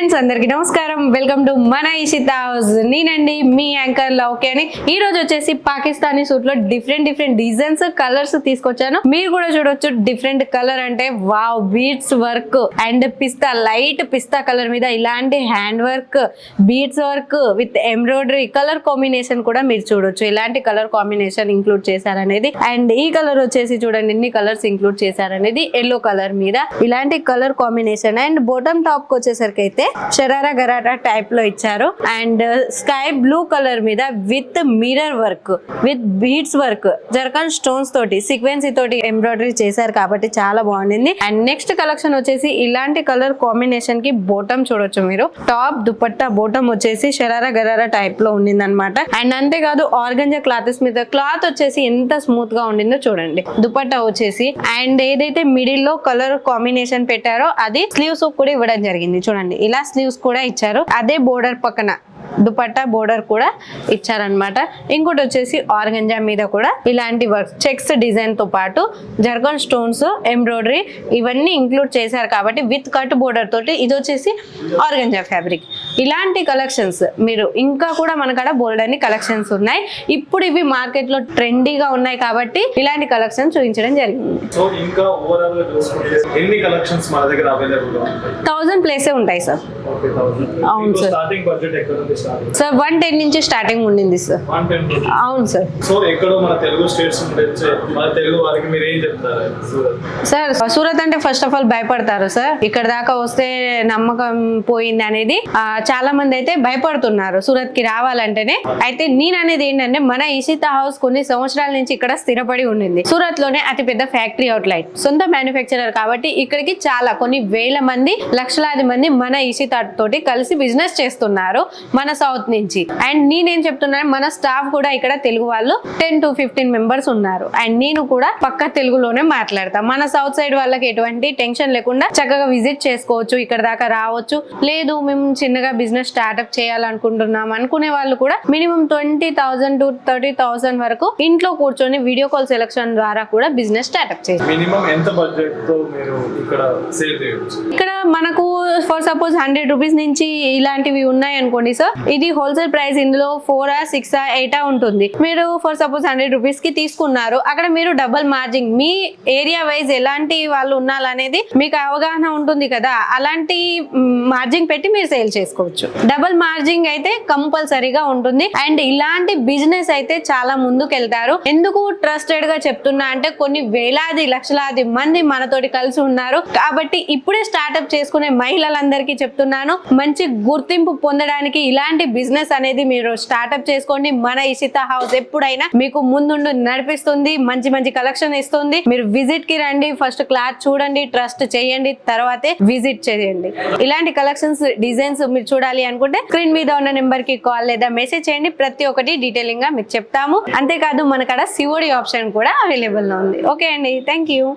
Friends అందరికి నమస్కారం. Welcome to మన ఇషిత హౌస్. నేనండి మీ యాంకర్ లౌకి అని. ఈ రోజు వచ్చేసి పాకిస్తానీ సూట్ లో డిఫరెంట్ డిజైన్స్ కలర్స్ తీసుకొచ్చాను. మీరు కూడా చూడొచ్చు. డిఫరెంట్ కలర్ అంటే wow, beads work and pista, light pista colour మీద ఇలాంటి hand work, beads work with embroidery colour combination కూడా మీరు చూడొచ్చు. ఇలాంటి కలర్ కాంబినేషన్ ఇంక్లూడ్ చేశారనేది. అండ్ ఈ కలర్ వచ్చేసి చూడండి ఎన్ని కలర్స్ ఇంక్లూడ్ చేశారనేది. ఎల్లో కలర్ మీద ఇలాంటి colour combination. And bottom top వచ్చేసరికి అయితే షరారా గరారా టైప్ లో ఇచ్చారు. అండ్ స్కై బ్లూ కలర్ మీద with mirror work with beads work, zircon stones తోటి సీక్వెన్సీ తోటి ఎంబ్రాయిడరీ చేశారు కాబట్టి చాలా బాగుంది. అండ్ నెక్స్ట్ కలెక్షన్ వచ్చేసి ఇలాంటి కలర్ కాంబినేషన్ కి బోటం చూడొచ్చు మీరు. టాప్ దుపట్టా బోటం వచ్చేసి షరారా గరారా టైప్ లో ఉండింది అనమాట. అండ్ అంతేకాదు ఆర్గంజా క్లాత్స్ మీద క్లాత్ వచ్చేసి ఎంత స్మూత్ గా ఉండిందో చూడండి. దుపట్టా వచ్చేసి అండ్ ఏదైతే మిడిల్ లో కలర్ కాంబినేషన్ పెట్టారో అది స్లీవ్స్ కూడా ఇవ్వడం జరిగింది. చూడండి ఇలా స్లీవ్స్ కూడా ఇచ్చారు. అదే బోర్డర్ పక్కన దుపట్టా బోర్డర్ కూడా ఇచ్చారనమాట. ఇంకోటి వచ్చేసి ఆర్గంజా మీద కూడా ఇలాంటి వర్క్ చెక్స్ డిజైన్ తో పాటు జర్కన్ స్టోన్స్, ఎంబ్రాయిడరీ ఇవన్నీ ఇంక్లూడ్ చేశారు కాబట్టి విత్ కట్ బోర్డర్ తోటి. ఇది వచ్చేసి ఆర్గంజా ఫ్యాబ్రిక్. ఇలాంటి కలెక్షన్స్ మీరు ఇంకా కూడా మనకాడ బోల్డ్ అని కలెక్షన్స్ ఉన్నాయి. ఇప్పుడు ఇవి మార్కెట్ లో ట్రెండీగా ఉన్నాయి కాబట్టి ఇలాంటి కలెక్షన్ చూపించడం జరిగింది. 1000 ప్లేసే ఉంటాయి సార్. అవును సార్. సార్ 110 నుంచి స్టార్టింగ్ ఉండింది సార్. అవును సార్. సో ఎక్కడో మన తెలుగు స్టేట్స్ మన తెలుగు వారికి మీరు ఏం చెప్తారు? సార్ సూరత్ అంటే ఫస్ట్ ఆఫ్ ఆల్ భయపడతారు సార్. ఇక్కడ దాకా వస్తే నమ్మకం పోయింది అనేది చాలా మంది అయితే భయపడుతున్నారు సూరత్ కి రావాలంటేనే. అయితే నేను అనేది ఏంటంటే మన ఇషిత హౌస్ కొన్ని సంవత్సరాల నుంచి ఇక్కడ స్థిరపడి ఉండింది. సూరత్ లోనే అతిపెద్ద ఫ్యాక్టరీ అవుట్లెట్, సొంత మ్యానుఫ్యాక్చరర్ కాబట్టి ఇక్కడికి చాలా కొన్ని వేల మంది, లక్షలాది మంది మన ఇషిత తోటి కలిసి బిజినెస్ చేస్తున్నారు మన సౌత్ నుంచి. అండ్ నేనేం చెప్తున్నాను, మన స్టాఫ్ కూడా ఇక్కడ తెలుగు వాళ్ళు 10 to 15 మెంబర్స్ ఉన్నారు. అండ్ నేను కూడా పక్క తెలుగులోనే మాట్లాడతా. మన సౌత్ సైడ్ వాళ్ళకి ఎటువంటి టెన్షన్ లేకుండా చక్కగా విజిట్ చేసుకోవచ్చు, ఇక్కడ దాకా రావచ్చు. లేదు మేము చిన్నగా బిజినెస్ స్టార్ట్అప్ చేయాలనుకుంటున్నాం అనుకునే వాళ్ళు కూడా మినిమం 20,000 to 30,000 వరకు ఇంట్లో కూర్చొని వీడియో కాల్ సెలక్షన్ ద్వారా కూడా బిజినెస్ స్టార్ట్అప్ చేయొచ్చు. మినిమం ఎంత బడ్జెట్ తో మీరు ఇక్కడ సేల్ చేయొచ్చు? ఇక్కడ మనకు ఫర్ సపోజ్ 100 రూపీస్ నుంచి ఇలాంటివి ఉన్నాయి అనుకోండి సార్. ఇది హోల్సేల్ ప్రైస్. ఇందులో 4, 6, 8 ఉంటుంది. మీరు ఫర్ సపోజ్ 100 రూపీస్ కి తీసుకున్నారు. అక్కడ మీరు డబల్ మార్జిన్, మీ ఏరియా వైజ్ ఎలాంటి వాళ్ళు ఉన్నారనేది మీకు అవగాహన ఉంటుంది కదా, అలాంటి మార్జిన్ పెట్టి మీరు సేల్ చేసుకోవచ్చు. డబల్ మార్జిన్ అయితే కంపల్సరీగా ఉంటుంది. అండ్ ఇలాంటి బిజినెస్ అయితే చాలా ముందుకు వెళ్తారు. ఎందుకు ట్రస్టెడ్ గా చెప్తున్నా అంటే కొన్ని వేలాది లక్షలాది మంది మనతోటి కలిసి ఉన్నారు కాబట్టి ఇప్పుడే స్టార్ట్అప్ చేసుకునే మహిళలందరికీ చెప్తున్నాను, మంచి గుర్తింపు పొందడానికి ఇలాంటి బిజినెస్ అనేది మీరు స్టార్ట్అప్ చేసుకోండి. మన ఇషిత హౌస్ ఎప్పుడైనా మీకు ముందుండి నడిపిస్తుంది, మంచి కలెక్షన్ ఇస్తుంది. మీరు విజిట్ కి రండి, ఫస్ట్ క్లాత్ చూడండి, ట్రస్ట్ చేయండి, తర్వాతే విజిట్ చేయండి. ఇలాంటి కలెక్షన్స్, డిజైన్స్ మీరు చూడాలి అనుకుంటే స్క్రీన్ మీద ఉన్న నెంబర్ కి కాల్ లేదా మెసేజ్ చేయండి. ప్రతి ఒక్కటి డీటెయిలింగ్ గా మీకు చెప్తాము. అంతేకాదు మనకాడ సిఓడి ఆప్షన్ కూడా అవైలబుల్ గా ఉంది. ఓకే అండి, థ్యాంక్ యూ.